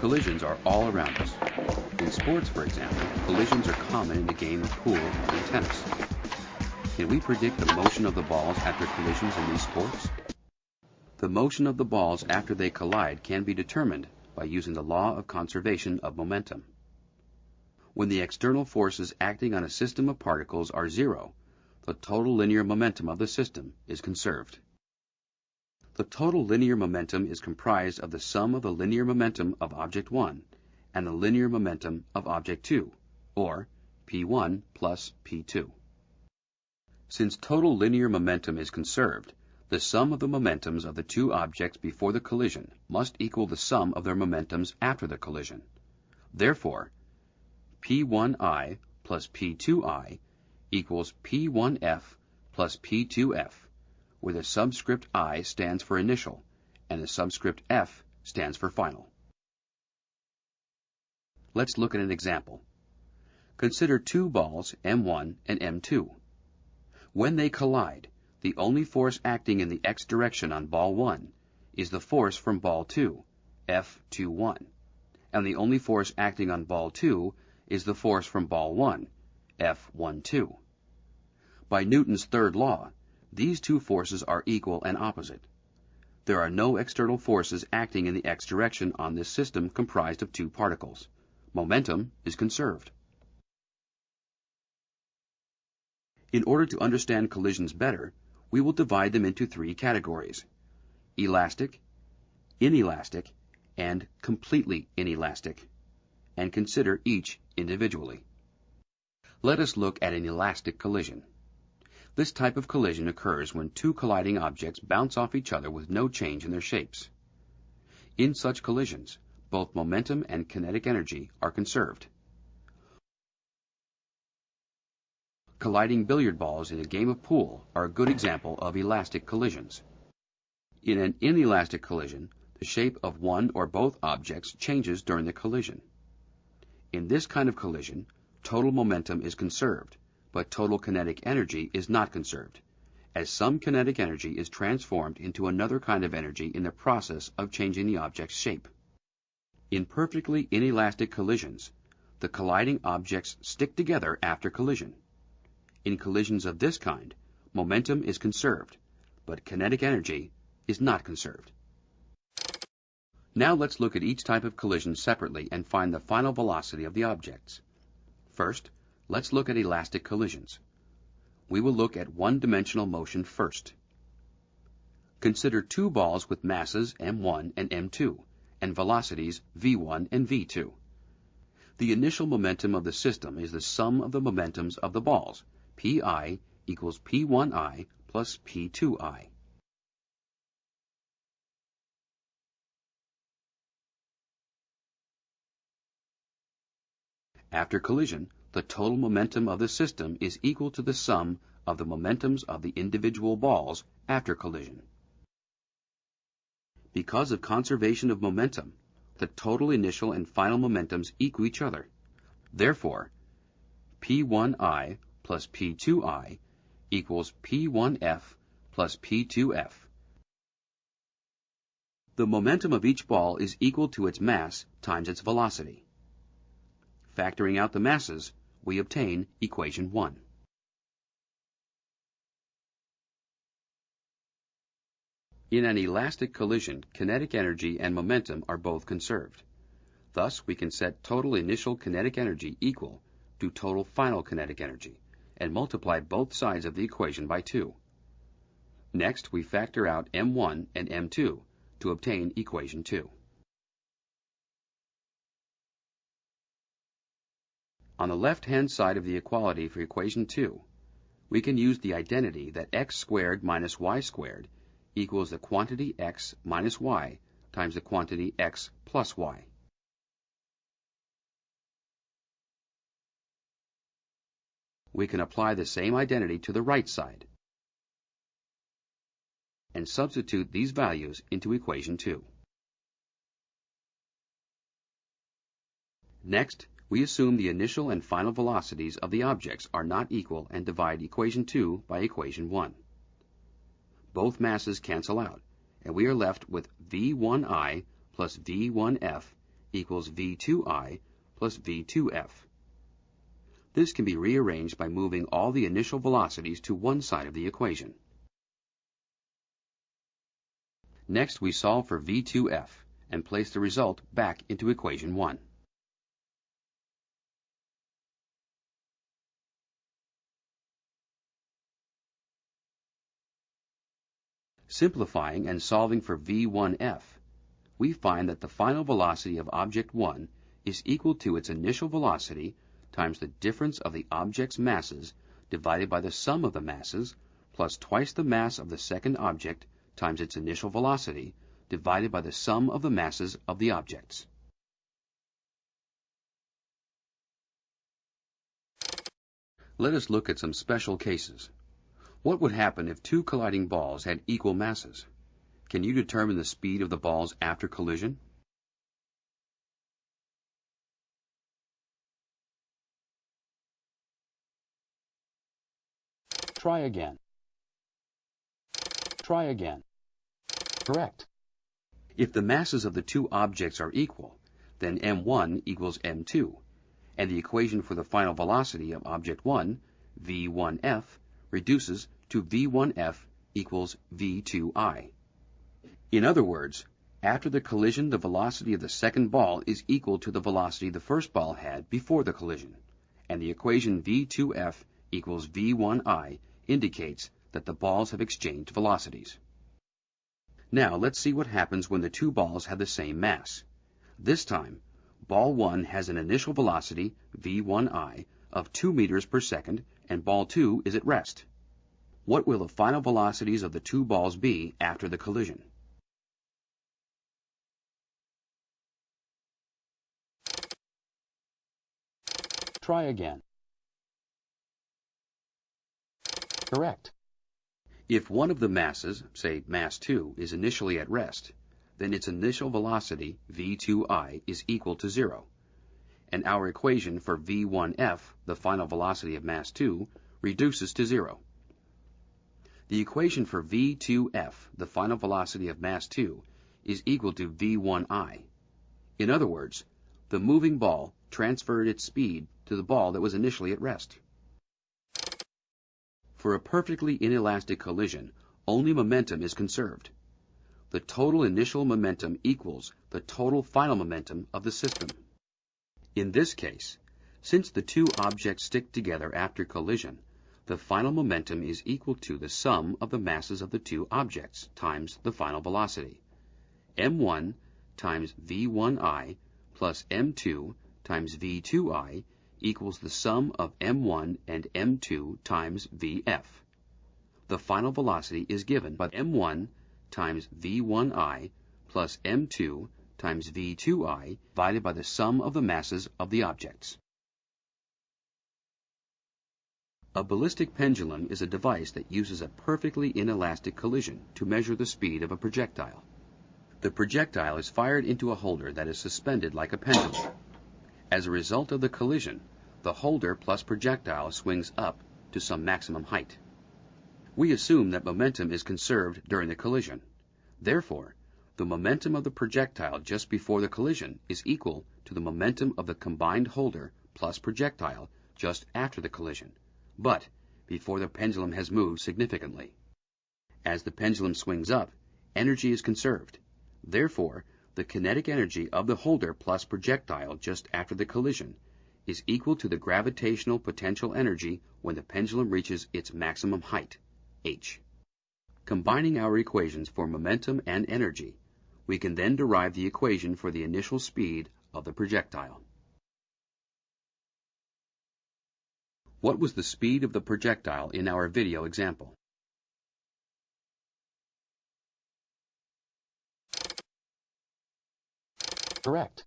Collisions are all around us. In sports, for example, collisions are common in the game of pool and in tennis. Can we predict the motion of the balls after collisions in these sports? The motion of the balls after they collide can be determined by using the law of conservation of momentum. When the external forces acting on a system of particles are zero, the total linear momentum of the system is conserved. The total linear momentum is comprised of the sum of the linear momentum of object 1 and the linear momentum of object 2, or P1 plus P2. Since total linear momentum is conserved, the sum of the momentums of the two objects before the collision must equal the sum of their momentums after the collision. Therefore, P1I plus P2I equals P1F plus P2F, where the subscript I stands for initial and the subscript F stands for final. Let's look at an example. Consider two balls, M1 and M2. When they collide, the only force acting in the x direction on ball 1 is the force from ball 2, F21, and the only force acting on ball 2 is the force from ball 1, F12. By Newton's third law, these two forces are equal and opposite. There are no external forces acting in the x direction on this system comprised of two particles. Momentum is conserved. In order to understand collisions better, we will divide them into three categories: elastic, inelastic, and completely inelastic, and consider each individually. Let us look at an elastic collision. This type of collision occurs when two colliding objects bounce off each other with no change in their shapes. In such collisions, both momentum and kinetic energy are conserved. Colliding billiard balls in a game of pool are a good example of elastic collisions. In an inelastic collision, the shape of one or both objects changes during the collision. In this kind of collision, total momentum is conserved, but total kinetic energy is not conserved, as some kinetic energy is transformed into another kind of energy in the process of changing the object's shape. In perfectly inelastic collisions, the colliding objects stick together after collision. In collisions of this kind, momentum is conserved, but kinetic energy is not conserved. Now let's look at each type of collision separately and find the final velocity of the objects. First, let's look at elastic collisions. We will look at one-dimensional motion first. Consider two balls with masses m1 and m2 and velocities v1 and v2. The initial momentum of the system is the sum of the momentums of the balls, Pi equals P1I plus P2I. After collision, the total momentum of the system is equal to the sum of the momentums of the individual balls after collision. Because of conservation of momentum, the total initial and final momentums equal each other. Therefore, P1I plus P2I equals P1F plus P2F. The momentum of each ball is equal to its mass times its velocity. Factoring out the masses, we obtain equation 1. In an elastic collision, kinetic energy and momentum are both conserved. Thus, we can set total initial kinetic energy equal to total final kinetic energy, and multiply both sides of the equation by 2. Next, we factor out m1 and m2 to obtain equation 2. On the left-hand side of the equality for equation 2, we can use the identity that x squared minus y squared equals the quantity x minus y times the quantity x plus y. We can apply the same identity to the right side and substitute these values into equation 2. Next, we assume the initial and final velocities of the objects are not equal and divide equation 2 by equation 1. Both masses cancel out, and we are left with V1I plus V1F equals v2i plus v2f. This can be rearranged by moving all the initial velocities to one side of the equation. Next, we solve for v2f and place the result back into equation 1. Simplifying and solving for v1f, we find that the final velocity of object 1 is equal to its initial velocity times the difference of the object's masses divided by the sum of the masses plus twice the mass of the second object times its initial velocity divided by the sum of the masses of the objects. Let us look at some special cases. What would happen if two colliding balls had equal masses? Can you determine the speed of the balls after collision? Try again. Try again. Correct. If the masses of the two objects are equal, then m1 equals m2, and the equation for the final velocity of object 1, v1f, reduces to v1f equals v2i. In other words, after the collision, the velocity of the second ball is equal to the velocity the first ball had before the collision, and the equation v2f equals v1i indicates that the balls have exchanged velocities. Now let's see what happens when the two balls have the same mass. This time, ball 1 has an initial velocity, v1i, of 2 meters per second, and ball 2 is at rest. What will the final velocities of the two balls be after the collision? Try again. Correct. If one of the masses, say mass 2, is initially at rest, then its initial velocity, v2i, is equal to 0, and our equation for v1f, the final velocity of mass 2, reduces to 0. The equation for v2f, the final velocity of mass 2, is equal to v1i. In other words, the moving ball transferred its speed to the ball that was initially at rest. For a perfectly inelastic collision, only momentum is conserved. The total initial momentum equals the total final momentum of the system. In this case, since the two objects stick together after collision, the final momentum is equal to the sum of the masses of the two objects times the final velocity. m1 times v1i plus m2 times v2i equals the sum of m1 and m2 times vf. The final velocity is given by m1 times v1i plus m2 times v2i divided by the sum of the masses of the objects. A ballistic pendulum is a device that uses a perfectly inelastic collision to measure the speed of a projectile. The projectile is fired into a holder that is suspended like a pendulum. As a result of the collision, the holder plus projectile swings up to some maximum height. We assume that momentum is conserved during the collision. Therefore, the momentum of the projectile just before the collision is equal to the momentum of the combined holder plus projectile just after the collision, but before the pendulum has moved significantly. As the pendulum swings up, energy is conserved. Therefore, the kinetic energy of the holder plus projectile just after the collision is equal to the gravitational potential energy when the pendulum reaches its maximum height, h. Combining our equations for momentum and energy, we can then derive the equation for the initial speed of the projectile. What was the speed of the projectile in our video example? Correct.